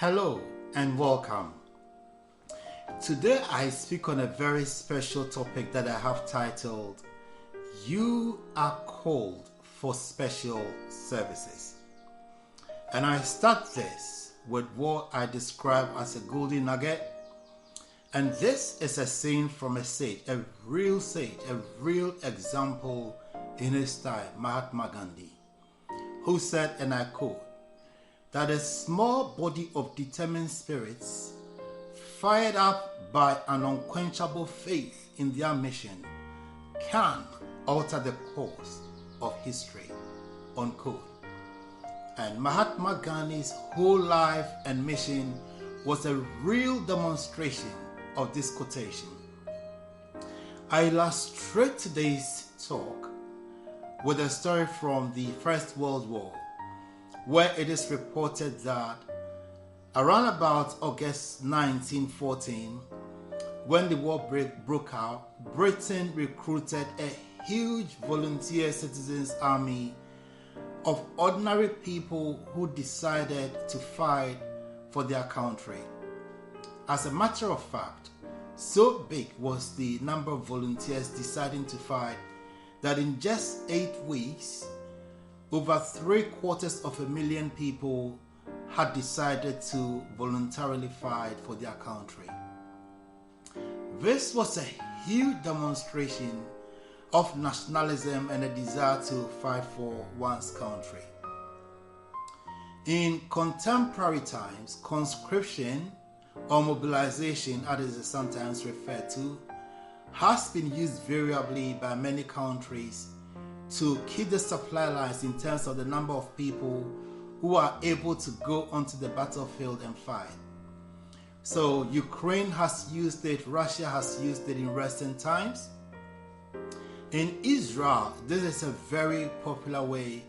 Hello and welcome. Today I speak on a very special topic that I have titled, You Are Called for Special Services. And I start this with what I describe as a golden nugget. And this is a saying from a sage, a real example in his time, Mahatma Gandhi, who said, and I quote, that a small body of determined spirits, fired up by an unquenchable faith in their mission, can alter the course of history, unquote. And Mahatma Gandhi's whole life and mission was a real demonstration of this quotation. I illustrate today's talk with a story from the First World War, where it is reported that around about August 1914, when the war broke out, Britain recruited a huge volunteer citizens army of ordinary people who decided to fight for their country. As a matter of fact, so big was the number of volunteers deciding to fight that in just 8 weeks, over 750,000 people had decided to voluntarily fight for their country. This was a huge demonstration of nationalism and a desire to fight for one's country. In contemporary times, conscription or mobilization, as it is sometimes referred to, has been used variably by many countries to keep the supply lines in terms of the number of people who are able to go onto the battlefield and fight. So Ukraine has used it, Russia has used it in recent times. In Israel, this is a very popular way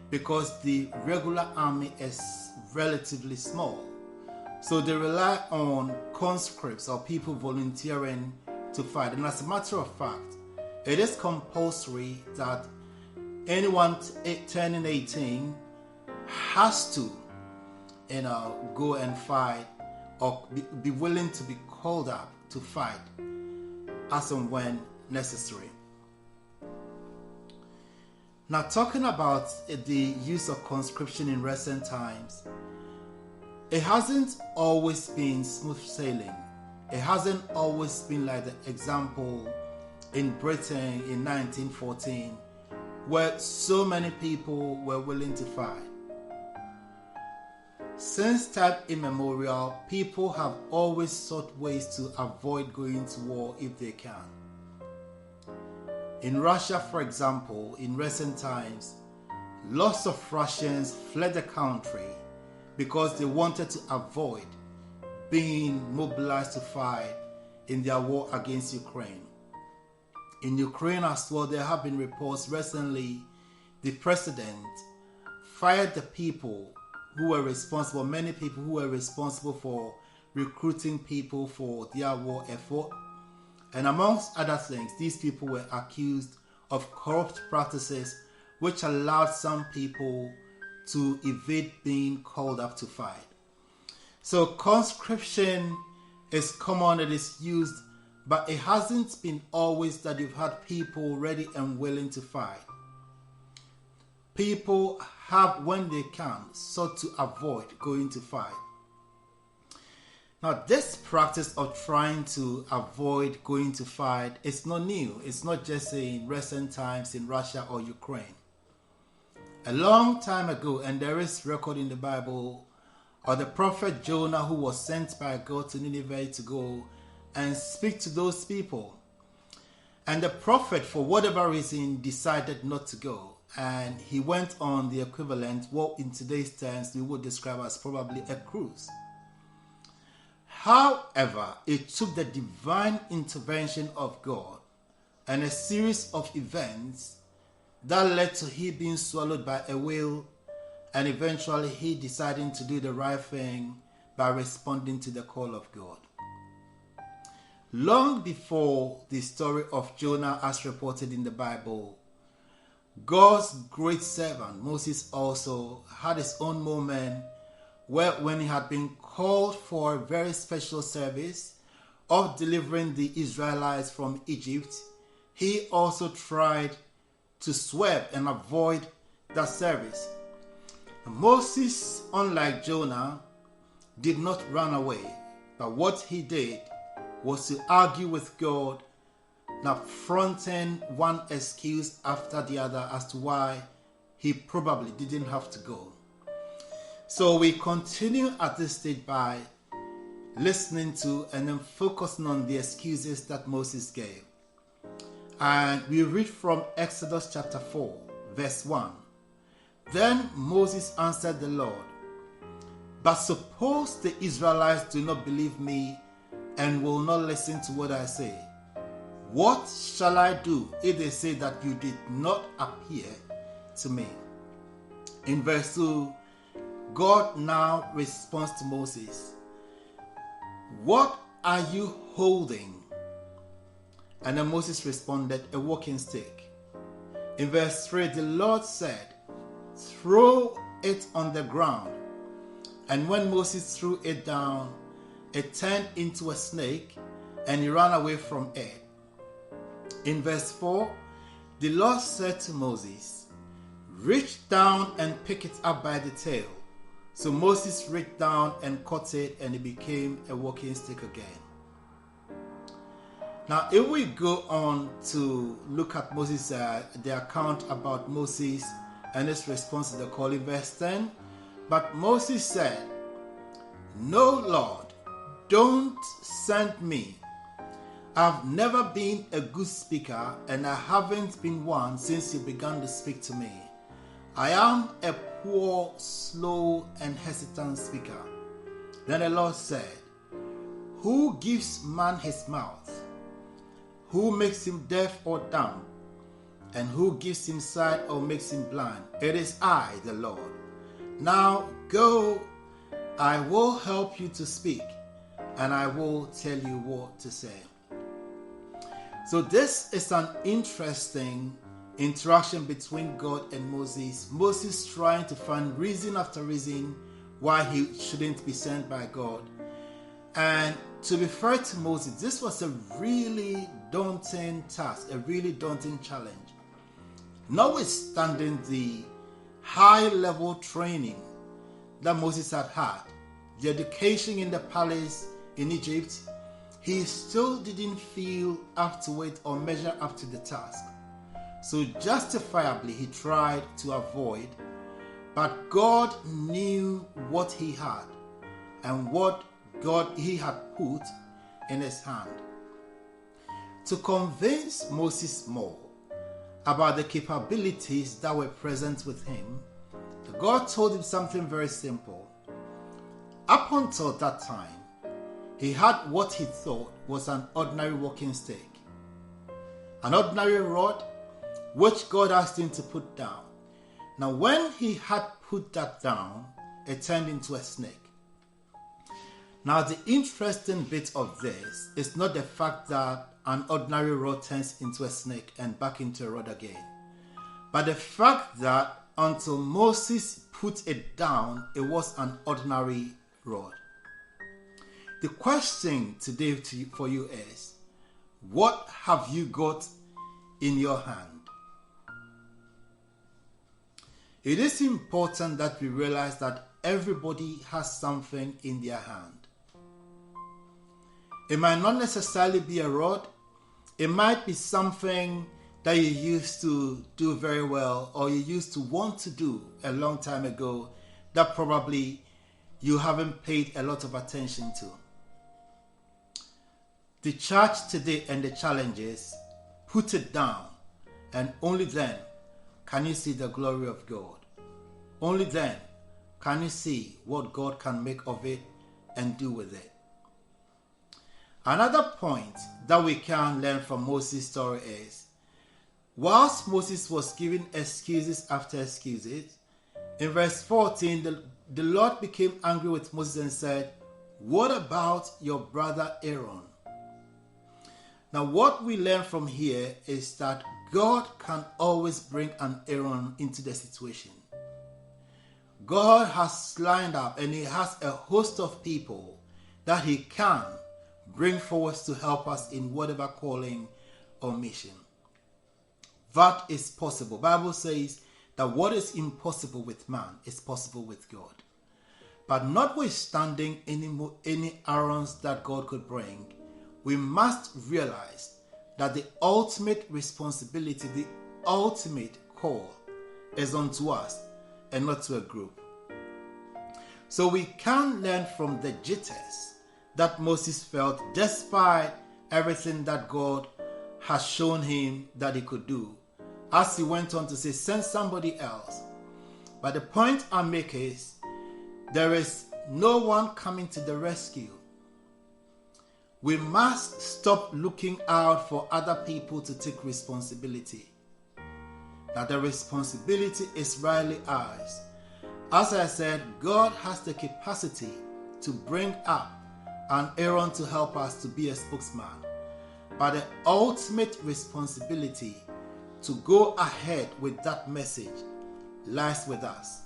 because the regular army is relatively small. So they rely on conscripts or people volunteering to fight. And as a matter of fact, it is compulsory that anyone turning 18 has to, go and fight or be willing to be called up to fight as and when necessary. Now, talking about the use of conscription in recent times, it hasn't always been smooth sailing. It hasn't always been like the example in Britain in 1914, where so many people were willing to fight. Since time immemorial, people have always sought ways to avoid going to war if they can. In Russia, for example, in recent times, lots of Russians fled the country because they wanted to avoid being mobilized to fight in their war against Ukraine. In Ukraine as well, there have been reports recently the president fired the people who were responsible, many people who were responsible for recruiting people for their war effort. And amongst other things, these people were accused of corrupt practices which allowed some people to evade being called up to fight. So conscription is common, it is used, but it hasn't been always that you've had people ready and willing to fight. People have, when they can, sought to avoid going to fight. Now, this practice of trying to avoid going to fight is not new. It's not just in recent times in Russia or Ukraine. A long time ago, and there is record in the Bible, or the prophet Jonah, who was sent by God to Nineveh to go and speak to those people. And the prophet, for whatever reason, decided not to go. And he went on the equivalent, what in today's terms we would describe as probably a cruise. However, it took the divine intervention of God and a series of events that led to him being swallowed by a whale, and eventually he deciding to do the right thing by responding to the call of God. Long before the story of Jonah as reported in the Bible, God's great servant Moses also had his own moment when he had been called for a very special service of delivering the Israelites from Egypt, he also tried to swerve and avoid that service. Moses, unlike Jonah, did not run away, but what he did was to argue with God, now fronting one excuse after the other as to why he probably didn't have to go. So we continue at this stage by listening to and then focusing on the excuses that Moses gave. And we read from Exodus chapter 4, verse 1. Then Moses answered the Lord, "But suppose the Israelites do not believe me and will not listen to what I say. What shall I do if they say that you did not appear to me?" In verse 2, God now responds to Moses, "What are you holding?" And then Moses responded, "A walking stick." In verse 3, the Lord said, "Throw it on the ground." And when Moses threw it down, it turned into a snake, and he ran away from it. In verse 4, the Lord said to Moses, "Reach down and pick it up by the tail." So Moses reached down and caught it, and it became a walking stick again. Now, if we go on to look at Moses, the account about Moses and his response to the call in verse 10, but Moses said, "No, Lord, don't send me. I've never been a good speaker, and I haven't been one since you began to speak to me. I am a poor, slow, and hesitant speaker." Then the Lord said, "Who gives man his mouth? Who makes him deaf or dumb? And who gives him sight or makes him blind? It is I, the Lord. Now go, I will help you to speak, and I will tell you what to say." So this is an interesting interaction between God and Moses. Moses trying to find reason after reason why he shouldn't be sent by God. And to be fair to Moses, this was a really daunting task, a really daunting challenge. Notwithstanding the high-level training that Moses had, the education in the palace in Egypt, he still didn't feel up to it or measure up to the task. So justifiably, he tried to avoid, but God knew what he had and what he had put in his hand. To convince Moses more about the capabilities that were present with him, God told him something very simple. Up until that time, he had what he thought was an ordinary walking stick, an ordinary rod which God asked him to put down. Now, when he had put that down, it turned into a snake. Now, the interesting bit of this is not the fact that an ordinary rod turns into a snake and back into a rod again, but the fact that until Moses put it down, it was an ordinary rod. The question today for you is, what have you got in your hand? It is important that we realize that everybody has something in their hand. It might not necessarily be a rod. It might be something that you used to do very well, or you used to want to do a long time ago that probably you haven't paid a lot of attention to. The charge today and the challenge is, put it down, and only then can you see the glory of God. Only then can you see what God can make of it and do with it. Another point that we can learn from Moses' story is, whilst Moses was giving excuses after excuses, in verse 14, the Lord became angry with Moses and said, "What about your brother Aaron?" Now, what we learn from here is that God can always bring an Aaron into the situation. God has lined up and He has a host of people that He can bring forward to help us in whatever calling or mission. That is possible. Bible says that what is impossible with man is possible with God. But notwithstanding any errands that God could bring, we must realize that the ultimate responsibility, the ultimate call is unto us and not to a group. So we can learn from the jitters that Moses felt despite everything that God has shown him that he could do. As he went on to say, send somebody else. But the point I make is, there is no one coming to the rescue. We must stop looking out for other people to take responsibility. That the responsibility is rightly ours. As I said, God has the capacity to bring up an Aaron to help us to be a spokesman. But the ultimate responsibility to go ahead with that message lies with us.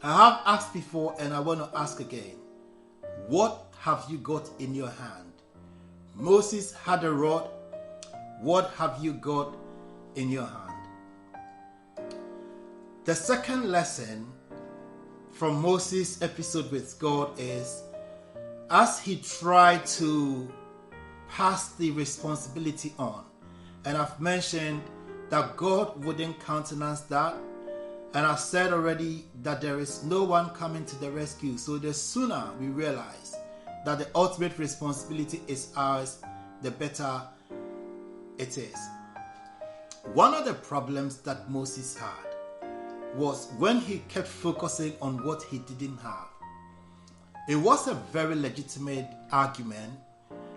I have asked before and I want to ask again, what have you got in your hand? Moses had a rod. What have you got in your hand? The second lesson from Moses' episode with God is, as he tried to pass the responsibility on, and I've mentioned that God wouldn't countenance that, and I've said already that there is no one coming to the rescue. So the sooner we realize that the ultimate responsibility is ours, the better it is. One of the problems that Moses had was when he kept focusing on what he didn't have. It was a very legitimate argument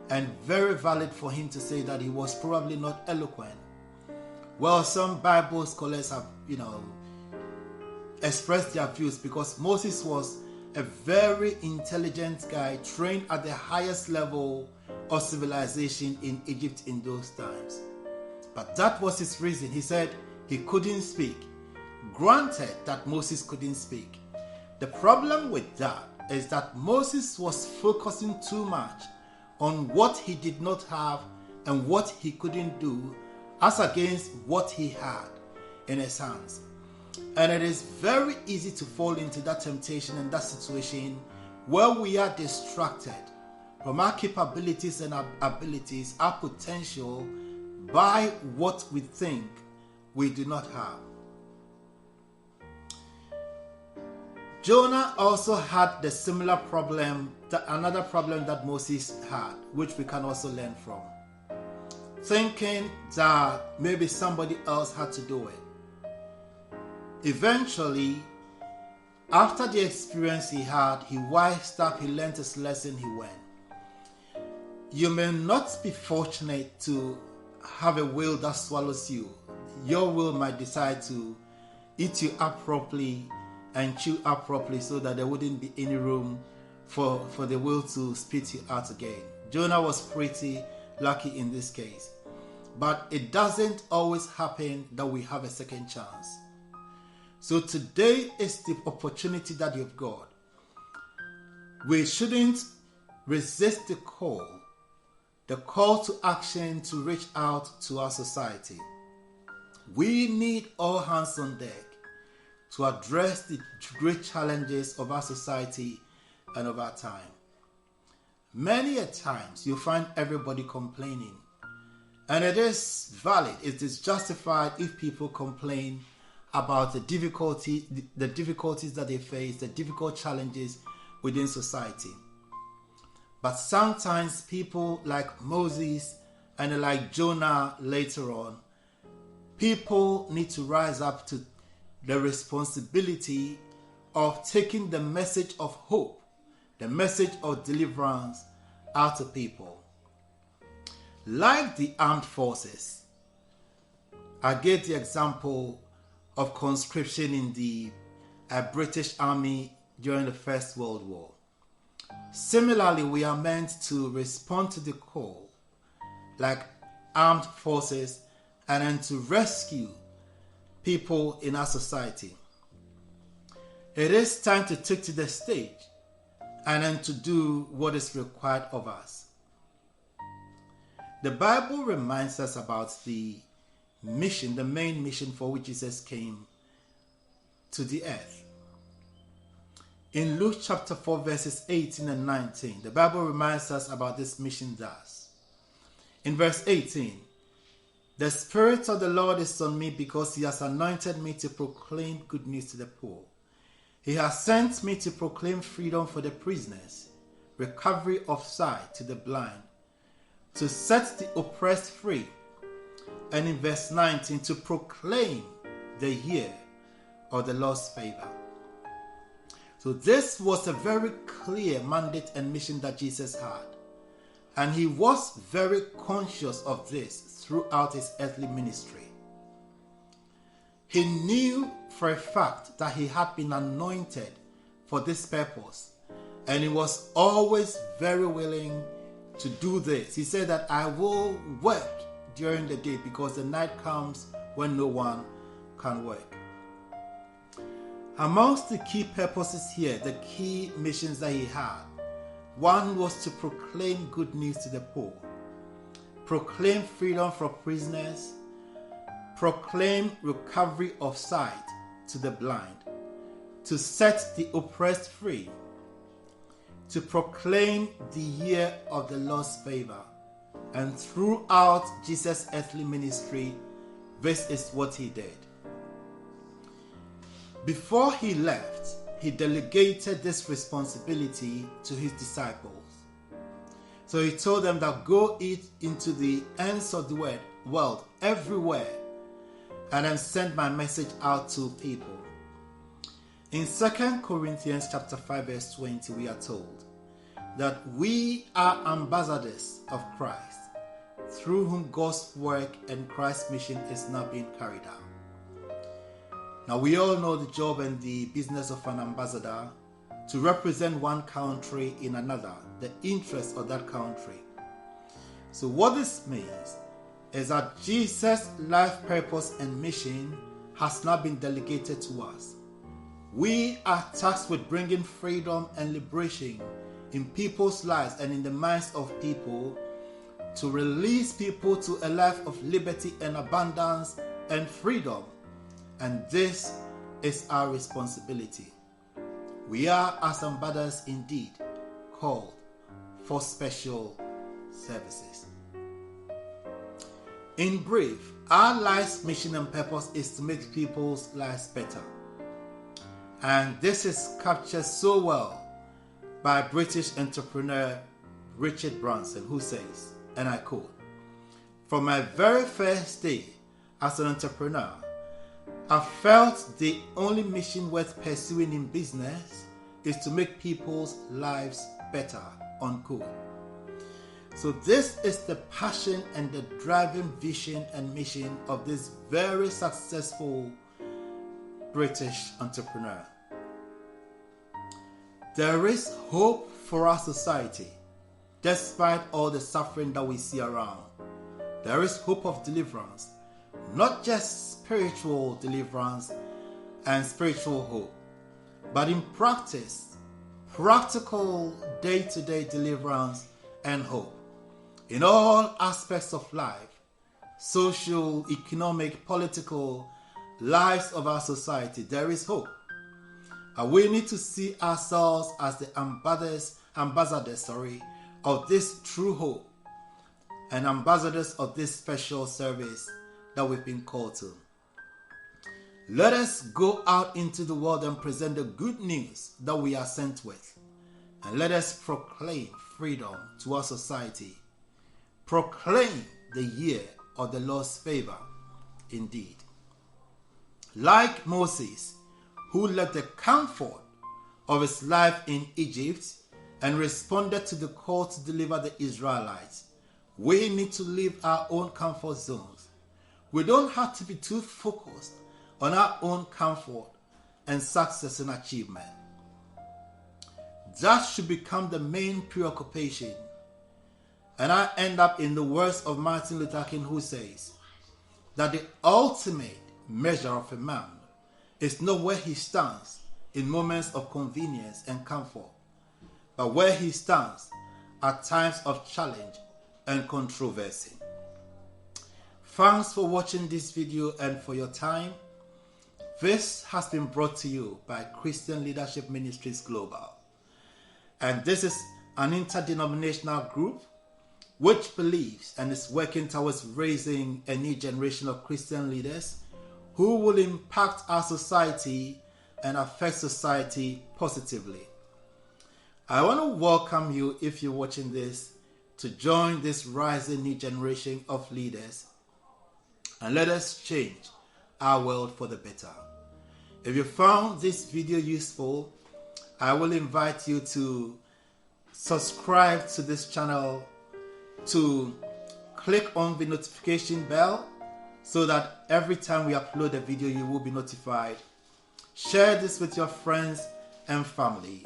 and very valid for him to say that he was probably not eloquent. Well, some Bible scholars have, expressed their views, because Moses was a very intelligent guy trained at the highest level of civilization in Egypt in those times. But that was his reason. He said he couldn't speak. Granted that Moses couldn't speak. The problem with that is that Moses was focusing too much on what he did not have and what he couldn't do as against what he had in his hands. And it is very easy to fall into that temptation and that situation where we are distracted from our capabilities and our abilities, our potential, by what we think we do not have. Jonah also had the similar problem, another problem that Moses had, which we can also learn from. Thinking that maybe somebody else had to do it. Eventually, after the experience he had, he wised up, he learned his lesson, he went. You may not be fortunate to have a will that swallows you. Your will might decide to eat you up properly and chew up properly so that there wouldn't be any room for the will to spit you out again. Jonah was pretty lucky in this case. But it doesn't always happen that we have a second chance. So today is the opportunity that you've got. We shouldn't resist the call to action to reach out to our society. We need all hands on deck to address the great challenges of our society and of our time. Many a times you find everybody complaining, and it is valid, it is justified if people complain about the difficulties that they face, the difficult challenges within society. But sometimes people like Moses and like Jonah later on, people need to rise up to the responsibility of taking the message of hope, the message of deliverance out to people. Like the armed forces, I gave the example of conscription in the British Army during the First World War. Similarly, we are meant to respond to the call like armed forces and then to rescue people in our society. It is time to take to the stage and then to do what is required of us. The Bible reminds us about the mission, the main mission for which Jesus came to the earth. In Luke chapter 4 verses 18 and 19, the Bible reminds us about this mission thus. In verse 18, the Spirit of the Lord is on me because he has anointed me to proclaim good news to the poor. He has sent me to proclaim freedom for the prisoners, recovery of sight to the blind, to set the oppressed free. And in verse 19, to proclaim the year of the Lord's favor. So this was a very clear mandate and mission that Jesus had. And he was very conscious of this throughout his earthly ministry. He knew for a fact that he had been anointed for this purpose. And he was always very willing to do this. He said that I will work during the day because the night comes when no one can work. Amongst the key purposes here, the key missions that he had, one was to proclaim good news to the poor, proclaim freedom for prisoners, proclaim recovery of sight to the blind, to set the oppressed free, to proclaim the year of the Lord's favor. And throughout Jesus' earthly ministry, this is what he did. Before he left, he delegated this responsibility to his disciples. So he told them that go into the ends of the world, everywhere, and then send my message out to people. In 2 Corinthians chapter 5 verse 20, we are told that we are ambassadors of Christ, through whom God's work and Christ's mission is now being carried out. Now we all know the job and the business of an ambassador, to represent one country in another, the interests of that country. So what this means is that Jesus' life purpose and mission has now been delegated to us. We are tasked with bringing freedom and liberation in people's lives and in the minds of people, to release people to a life of liberty and abundance and freedom. And this is our responsibility. We are, as ambassadors, indeed called for special services. In brief, our life's mission and purpose is to make people's lives better. And this is captured so well by British entrepreneur Richard Branson, who says, and I quote, "From my very first day as an entrepreneur, I felt the only mission worth pursuing in business is to make people's lives better," unquote. So this is the passion and the driving vision and mission of this very successful British entrepreneur. There is hope for our society, despite all the suffering that we see around. There is hope of deliverance, not just spiritual deliverance and spiritual hope, but in practice, practical day-to-day deliverance and hope. In all aspects of life, social, economic, political lives of our society, there is hope. And we need to see ourselves as the ambassadors of this true hope, and ambassadors of this special service that we've been called to. Let us go out into the world and present the good news that we are sent with. And let us proclaim freedom to our society. Proclaim the year of the Lord's favor indeed. Like Moses, who left the comfort of his life in Egypt and responded to the call to deliver the Israelites, we need to leave our own comfort zones. We don't have to be too focused on our own comfort and success and achievement. That should become the main preoccupation. And I end up in the words of Martin Luther King, who says that the ultimate measure of a man is not where he stands, in moments of convenience and comfort, but where he stands at times of challenge and controversy. Thanks for watching this video and for your time. This has been brought to you by Christian Leadership Ministries Global. And this is an interdenominational group which believes and is working towards raising a new generation of Christian leaders who will impact our society and affect society positively. I want to welcome you, if you're watching this, to join this rising new generation of leaders, and let us change our world for the better. If you found this video useful, I will invite you to subscribe to this channel, to click on the notification bell so that every time we upload a video you will be notified. Share this with your friends and family.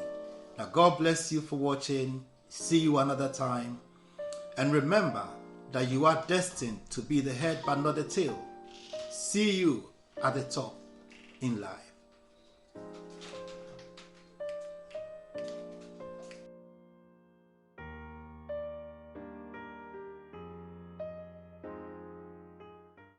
Now God bless you for watching. See you another time. And remember that you are destined to be the head but not the tail. See you at the top in life.